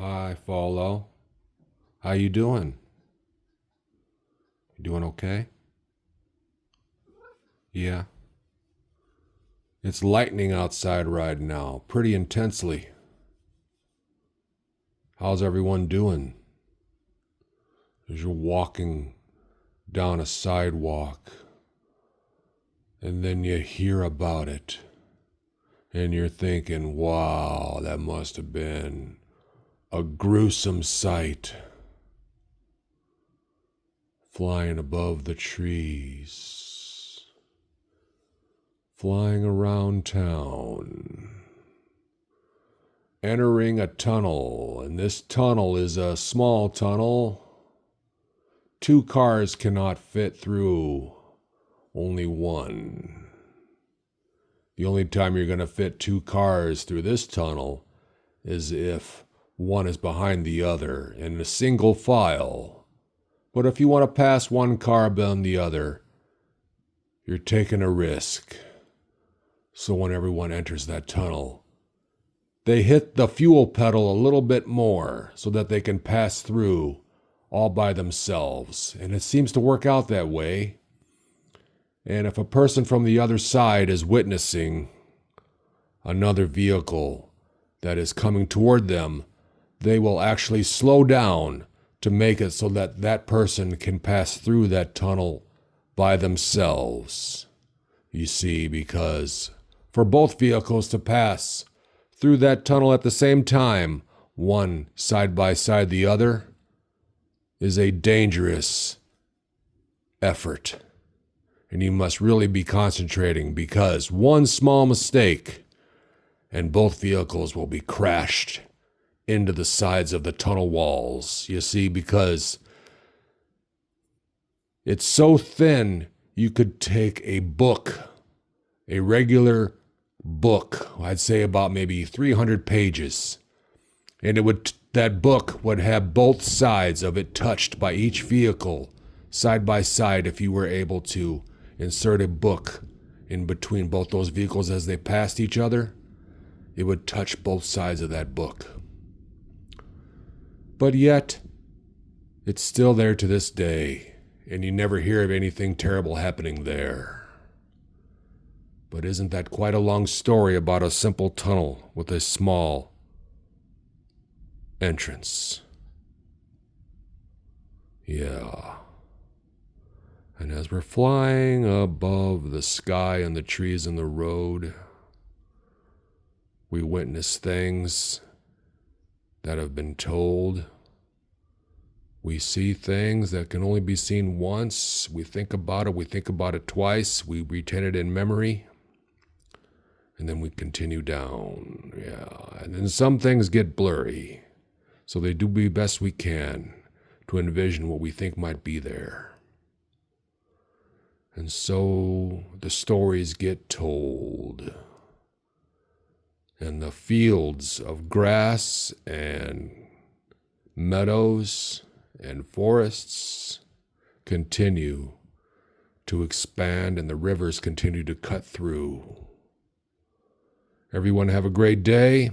Hi, Follow. How you doing? You doing okay? Yeah. It's lightning outside right now, pretty intensely. How's everyone doing? As you're walking down a sidewalk, and then you hear about it, and you're thinking, wow, that must have been a gruesome sight. Flying above the trees, flying around town, entering a tunnel, and this tunnel is a small tunnel. 2 cars cannot fit through, only one. The only time you're going to fit 2 cars through this tunnel is if one is behind the other in a single file. But if you want to pass one car beyond the other, you're taking a risk. So when everyone enters that tunnel, they hit the fuel pedal a little bit more so that they can pass through all by themselves. And it seems to work out that way. And if a person from the other side is witnessing another vehicle that is coming toward them, they will actually slow down to make it so that that person can pass through that tunnel by themselves. You see, because for both vehicles to pass through that tunnel at the same time, one side by side the other, is a dangerous effort. And you must really be concentrating, because one small mistake and both vehicles will be crashed into the sides of the tunnel walls. You see, because it's so thin, you could take a book, a regular book, I'd say about maybe 300 pages, and that book would have both sides of it touched by each vehicle, side by side, if you were able to insert a book in between both those vehicles as they passed each other. It would touch both sides of that book. But yet, it's still there to this day, and you never hear of anything terrible happening there. But isn't that quite a long story about a simple tunnel with a small entrance? Yeah. And as we're flying above the sky and the trees and the road, we witness things that have been told. We see things that can only be seen once. We think about it twice. We retain it in memory. And then we continue down. Yeah. And then some things get blurry. So they do the best we can to envision what we think might be there. And so the stories get told. And the fields of grass and meadows and forests continue to expand, and the rivers continue to cut through. Everyone have a great day.